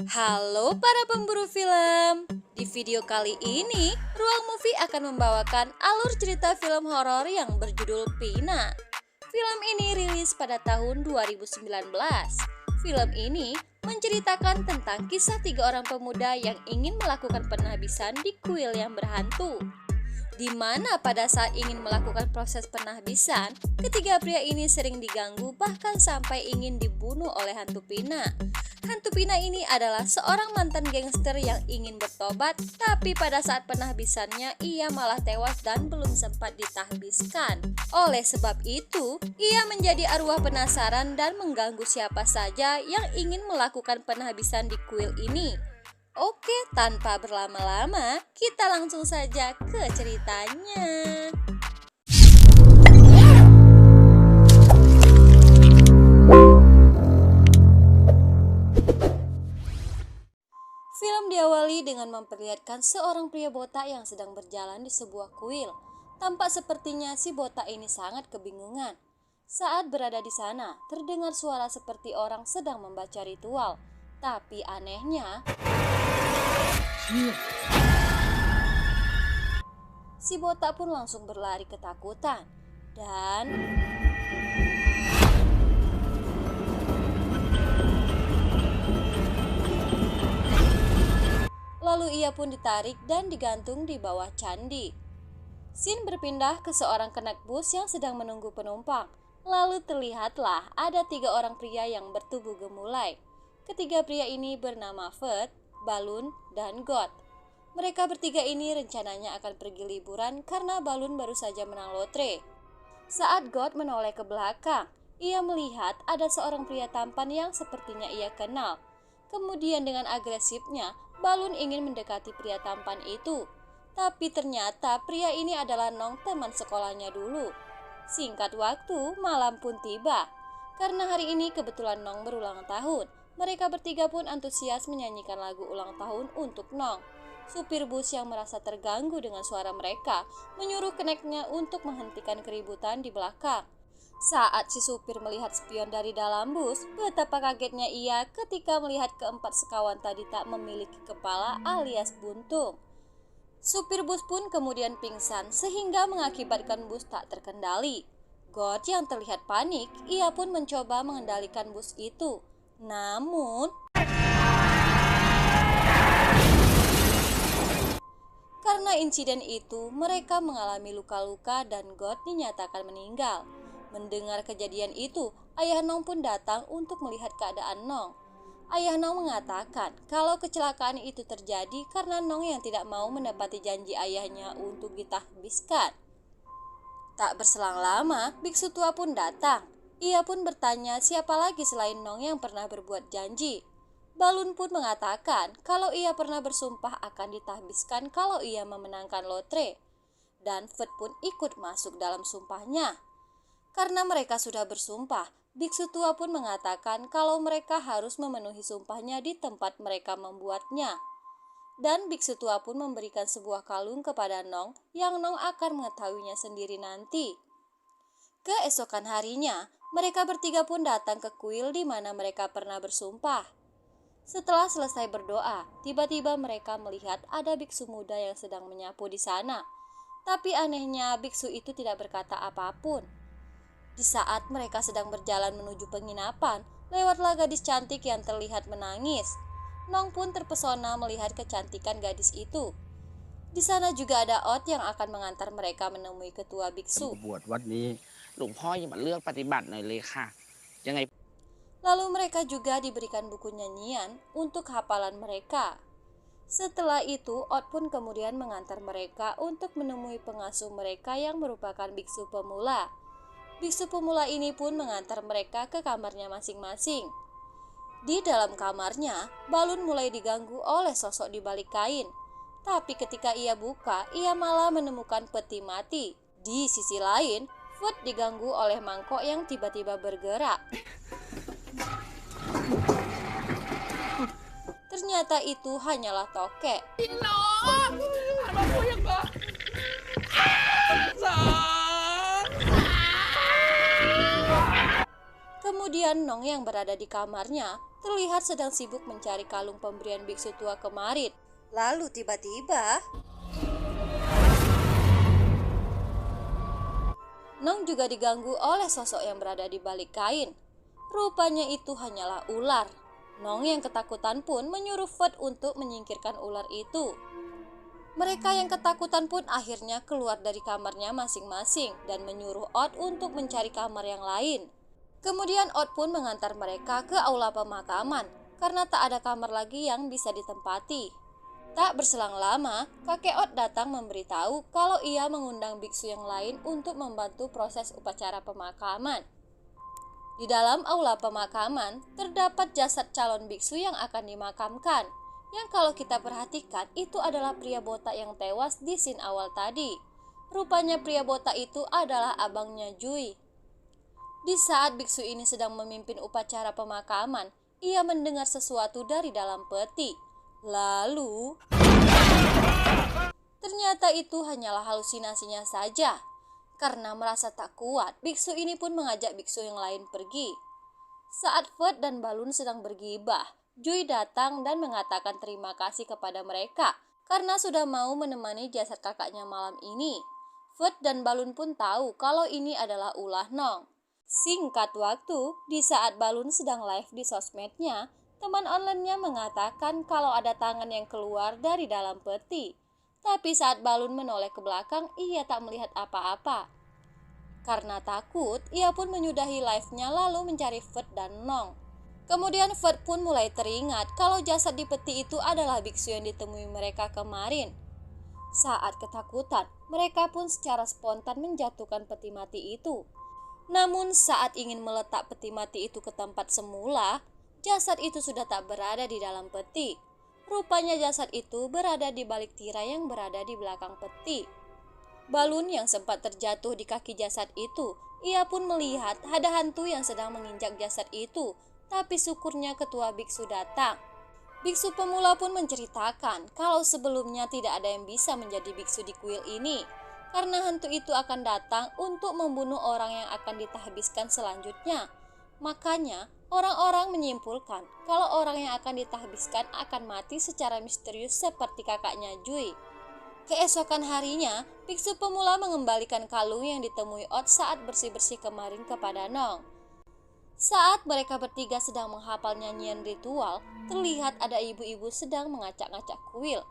Halo para pemburu film. Di video kali ini, Ruang Movie akan membawakan alur cerita film horor yang berjudul Pina. Film ini rilis pada tahun 2019. Film ini menceritakan tentang kisah 3 orang pemuda yang ingin melakukan penahbisan di kuil yang berhantu. Di mana pada saat ingin melakukan proses penahbisan, ketiga pria ini sering diganggu bahkan sampai ingin dibunuh oleh hantu Pina. Hantu Pina ini adalah seorang mantan gangster yang ingin bertobat, tapi pada saat penahbisannya ia malah tewas dan belum sempat ditahbiskan. Oleh sebab itu, ia menjadi arwah penasaran dan mengganggu siapa saja yang ingin melakukan penahbisan di kuil ini. Oke, tanpa berlama-lama, kita langsung saja ke ceritanya. Film diawali dengan memperlihatkan seorang pria botak yang sedang berjalan di sebuah kuil. Tampak sepertinya si botak ini sangat kebingungan. Saat berada di sana, terdengar suara seperti orang sedang membaca ritual. Tapi anehnya, si botak pun langsung berlari ketakutan dan lalu ia pun ditarik dan digantung di bawah candi. Scene berpindah ke seorang kenek bus yang sedang menunggu penumpang. Lalu terlihatlah ada 3 orang pria yang bertubuh gemulai. Ketiga pria ini bernama Fred, Balun, dan God. Mereka bertiga ini rencananya akan pergi liburan karena Balun baru saja menang lotre. Saat God menoleh ke belakang, ia melihat ada seorang pria tampan yang sepertinya ia kenal. Kemudian dengan agresifnya, Balun ingin mendekati pria tampan itu. Tapi ternyata pria ini adalah Nong, teman sekolahnya dulu. Singkat waktu, malam pun tiba. Karena hari ini kebetulan Nong berulang tahun, mereka bertiga pun antusias menyanyikan lagu ulang tahun untuk Nong. Supir bus yang merasa terganggu dengan suara mereka menyuruh keneknya untuk menghentikan keributan di belakang. Saat si supir melihat spion dari dalam bus, betapa kagetnya ia ketika melihat keempat sekawan tadi tak memiliki kepala alias buntung. Supir bus pun kemudian pingsan sehingga mengakibatkan bus tak terkendali. God yang terlihat panik, ia pun mencoba mengendalikan bus itu. Namun, karena insiden itu, mereka mengalami luka-luka dan God dinyatakan meninggal. Mendengar kejadian itu, ayah Nong pun datang untuk melihat keadaan Nong. Ayah Nong mengatakan kalau kecelakaan itu terjadi karena Nong yang tidak mau menepati janji ayahnya untuk ditahbiskan. Tak berselang lama, biksu tua pun datang. Ia pun bertanya siapa lagi selain Nong yang pernah berbuat janji. Balun pun mengatakan kalau ia pernah bersumpah akan ditahbiskan kalau ia memenangkan lotre. Dan Fred pun ikut masuk dalam sumpahnya. Karena mereka sudah bersumpah, biksu tua pun mengatakan kalau mereka harus memenuhi sumpahnya di tempat mereka membuatnya. Dan biksu tua pun memberikan sebuah kalung kepada Nong yang Nong akan mengetahuinya sendiri nanti. Keesokan harinya, mereka bertiga pun datang ke kuil di mana mereka pernah bersumpah. Setelah selesai berdoa, tiba-tiba mereka melihat ada biksu muda yang sedang menyapu di sana. Tapi anehnya, biksu itu tidak berkata apapun. Di saat mereka sedang berjalan menuju penginapan, lewatlah gadis cantik yang terlihat menangis. Nong pun terpesona melihat kecantikan gadis itu. Di sana juga ada Ot yang akan mengantar mereka menemui ketua biksu. บวชวัดนี้หลวงพ่ออย่ามาเลือกปฏิบัติหน่อยเลยค่ะยังไง Lalu mereka juga diberikan buku nyanyian untuk hafalan mereka. Setelah itu, Ot pun kemudian mengantar mereka untuk menemui pengasuh mereka yang merupakan biksu pemula. Biksu pemula ini pun mengantar mereka ke kamarnya masing-masing. Di dalam kamarnya, Balun mulai diganggu oleh sosok di balik kain. Tapi ketika ia buka, ia malah menemukan peti mati. Di sisi lain, Food diganggu oleh mangkok yang tiba-tiba bergerak. Ternyata itu hanyalah tokek. Kemudian Nong yang berada di kamarnya terlihat sedang sibuk mencari kalung pemberian biksu tua kemarin. Lalu tiba-tiba Nong juga diganggu oleh sosok yang berada di balik kain. Rupanya itu hanyalah ular. Nong yang ketakutan pun menyuruh Fred untuk menyingkirkan ular itu. Mereka yang ketakutan pun akhirnya keluar dari kamarnya masing-masing dan menyuruh Odd untuk mencari kamar yang lain. Kemudian Odd pun mengantar mereka ke aula pemakaman karena tak ada kamar lagi yang bisa ditempati. Tak berselang lama, kakek Odd datang memberitahu kalau ia mengundang biksu yang lain untuk membantu proses upacara pemakaman. Di dalam aula pemakaman terdapat jasad calon biksu yang akan dimakamkan. Yang kalau kita perhatikan itu adalah pria botak yang tewas di scene awal tadi. Rupanya pria botak itu adalah abangnya Jui. Di saat biksu ini sedang memimpin upacara pemakaman, ia mendengar sesuatu dari dalam peti. Lalu, ternyata itu hanyalah halusinasinya saja. Karena merasa tak kuat, biksu ini pun mengajak biksu yang lain pergi. Saat Fred dan Balun sedang bergibah, Jui datang dan mengatakan terima kasih kepada mereka karena sudah mau menemani jasad kakaknya malam ini. Fred dan Balun pun tahu kalau ini adalah ulah Nong. Singkat waktu, di saat Balun sedang live di sosmednya, teman online-nya mengatakan kalau ada tangan yang keluar dari dalam peti. Tapi saat Balun menoleh ke belakang, ia tak melihat apa-apa. Karena takut, ia pun menyudahi live-nya lalu mencari Fred dan Nong. Kemudian Fred pun mulai teringat kalau jasad di peti itu adalah biksu yang ditemui mereka kemarin. Saat ketakutan, mereka pun secara spontan menjatuhkan peti mati itu. Namun saat ingin meletak peti mati itu ke tempat semula, jasad itu sudah tak berada di dalam peti. Rupanya jasad itu berada di balik tirai yang berada di belakang peti. Balun yang sempat terjatuh di kaki jasad itu, ia pun melihat ada hantu yang sedang menginjak jasad itu. Tapi syukurnya ketua biksu datang. Biksu pemula pun menceritakan kalau sebelumnya tidak ada yang bisa menjadi biksu di kuil ini. Karena hantu itu akan datang untuk membunuh orang yang akan ditahbiskan selanjutnya. Makanya orang-orang menyimpulkan kalau orang yang akan ditahbiskan akan mati secara misterius seperti kakaknya Jui. Keesokan harinya, biksu pemula mengembalikan kalung yang ditemui Odd saat bersih-bersih kemarin kepada Nong. Saat mereka bertiga sedang menghafal nyanyian ritual, terlihat ada ibu-ibu sedang mengacak-ngacak kuil.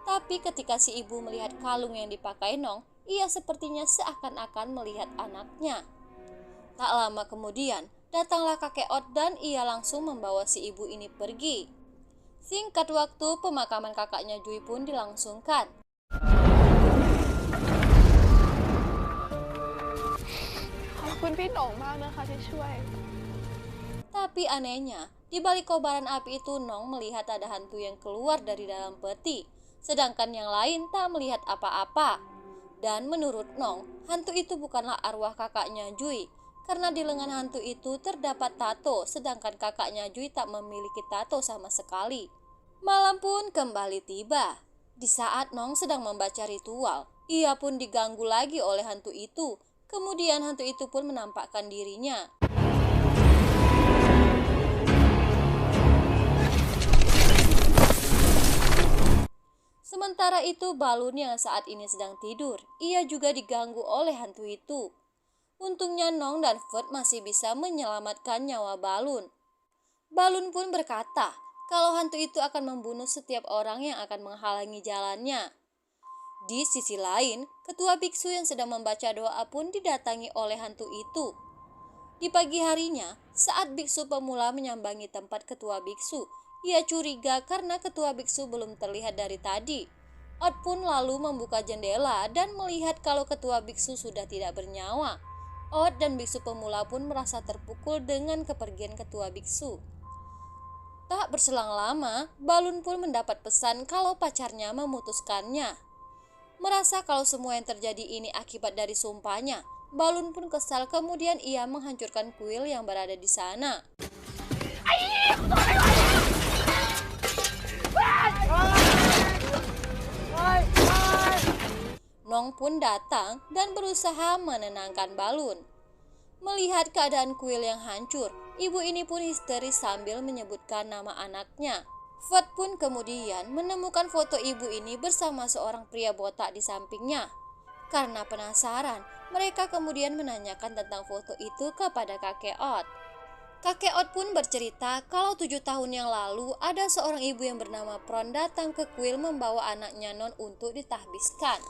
Tapi ketika si ibu melihat kalung yang dipakai Nong, ia sepertinya seakan-akan melihat anaknya. Tak lama kemudian, datanglah kakek Odd dan ia langsung membawa si ibu ini pergi. Singkat waktu, pemakaman kakaknya Jui pun dilangsungkan. Tapi anehnya, di balik kobaran api itu Nong melihat ada hantu yang keluar dari dalam peti, sedangkan yang lain tak melihat apa-apa. Dan menurut Nong, hantu itu bukanlah arwah kakaknya Jui, karena di lengan hantu itu terdapat tato, sedangkan kakaknya Jui tak memiliki tato sama sekali. Malam pun kembali tiba. Di saat Nong sedang membaca ritual, ia pun diganggu lagi oleh hantu itu. Kemudian hantu itu pun menampakkan dirinya. Sementara itu Balun yang saat ini sedang tidur, ia juga diganggu oleh hantu itu. Untungnya Nong dan Fred masih bisa menyelamatkan nyawa Balun. Balun pun berkata kalau hantu itu akan membunuh setiap orang yang akan menghalangi jalannya. Di sisi lain, ketua biksu yang sedang membaca doa pun didatangi oleh hantu itu. Di pagi harinya, saat biksu pemula menyambangi tempat ketua biksu, ia curiga karena ketua biksu belum terlihat dari tadi. Odd pun lalu membuka jendela dan melihat kalau ketua biksu sudah tidak bernyawa. Odd dan biksu pemula pun merasa terpukul dengan kepergian ketua biksu. Tak berselang lama, Balun pun mendapat pesan kalau pacarnya memutuskannya. Merasa kalau semua yang terjadi ini akibat dari sumpahnya, Balun pun kesal, kemudian ia menghancurkan kuil yang berada di sana. Nong pun datang dan berusaha menenangkan Balun. Melihat keadaan kuil yang hancur, ibu ini pun histeris sambil menyebutkan nama anaknya. Ford pun kemudian menemukan foto ibu ini bersama seorang pria botak di sampingnya. Karena penasaran, mereka kemudian menanyakan tentang foto itu kepada kakek Ot. Kakek Ot pun bercerita kalau 7 tahun yang lalu ada seorang ibu yang bernama Pron datang ke kuil membawa anaknya Non untuk ditahbiskan.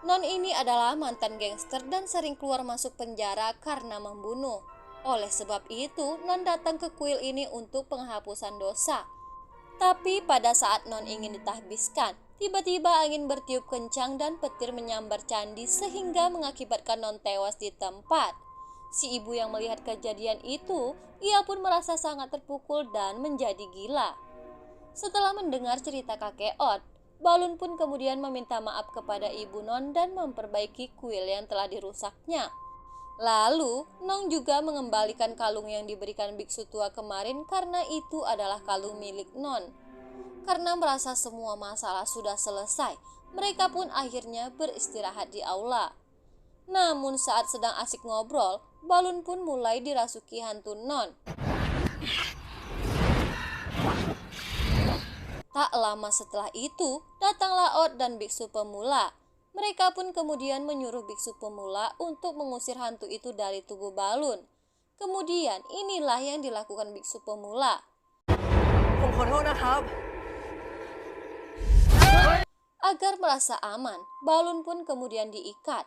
Non ini adalah mantan gangster dan sering keluar masuk penjara karena membunuh. Oleh sebab itu, Non datang ke kuil ini untuk penghapusan dosa. Tapi pada saat Non ingin ditahbiskan, tiba-tiba angin bertiup kencang dan petir menyambar candi sehingga mengakibatkan Non tewas di tempat. Si ibu yang melihat kejadian itu, ia pun merasa sangat terpukul dan menjadi gila. Setelah mendengar cerita kakek Ot, Balun pun kemudian meminta maaf kepada ibu Non dan memperbaiki kuil yang telah dirusaknya. Lalu, Nong juga mengembalikan kalung yang diberikan biksu tua kemarin karena itu adalah kalung milik Non. Karena merasa semua masalah sudah selesai, mereka pun akhirnya beristirahat di aula. Namun saat sedang asik ngobrol, Balun pun mulai dirasuki hantu Non. Tak lama setelah itu, datanglah Ot dan biksu pemula. Mereka pun kemudian menyuruh biksu pemula untuk mengusir hantu itu dari tubuh Balun. Kemudian inilah yang dilakukan biksu pemula. Agar merasa aman, Balun pun kemudian diikat.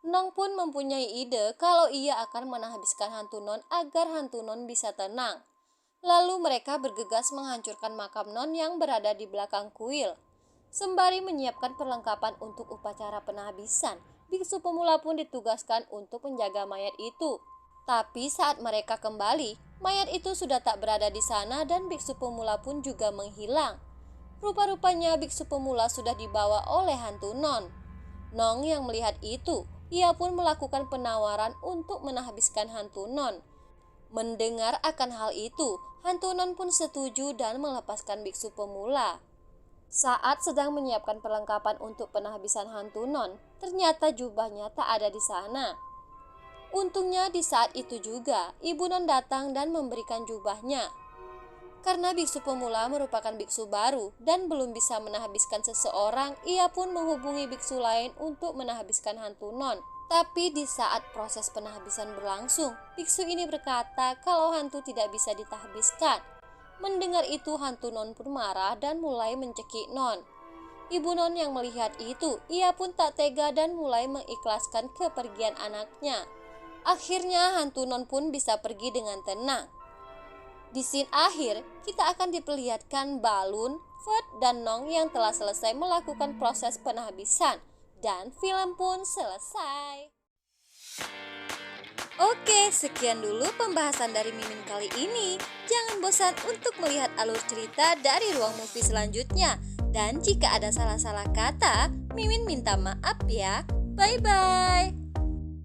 Nong pun mempunyai ide kalau ia akan menghabiskan hantu Non agar hantu Non bisa tenang. Lalu mereka bergegas menghancurkan makam Non yang berada di belakang kuil. Sembari menyiapkan perlengkapan untuk upacara penahbisan, biksu pemula pun ditugaskan untuk menjaga mayat itu. Tapi saat mereka kembali, mayat itu sudah tak berada di sana dan biksu pemula pun juga menghilang. Rupa-rupanya biksu pemula sudah dibawa oleh hantu Non. Nong yang melihat itu, ia pun melakukan penawaran untuk menahbiskan hantu Non. Mendengar akan hal itu, hantu Non pun setuju dan melepaskan biksu pemula. Saat sedang menyiapkan perlengkapan untuk penahbisan hantu Non, ternyata jubahnya tak ada di sana. Untungnya di saat itu juga, ibu Non datang dan memberikan jubahnya. Karena biksu pemula merupakan biksu baru dan belum bisa menahbiskan seseorang, ia pun menghubungi biksu lain untuk menahbiskan hantu Non. Tapi di saat proses penahbisan berlangsung, biksu ini berkata kalau hantu tidak bisa ditahbiskan. Mendengar itu, hantu Non pun marah dan mulai mencekik Non. Ibu Non yang melihat itu, ia pun tak tega dan mulai mengikhlaskan kepergian anaknya. Akhirnya hantu Non pun bisa pergi dengan tenang. Di scene akhir, kita akan diperlihatkan Balun, Ford, dan Nong yang telah selesai melakukan proses penahbisan. Dan film pun selesai. Oke, sekian dulu pembahasan dari Mimin kali ini. Jangan bosan untuk melihat alur cerita dari Ruang Movie selanjutnya. Dan jika ada salah-salah kata, Mimin minta maaf ya. Bye-bye.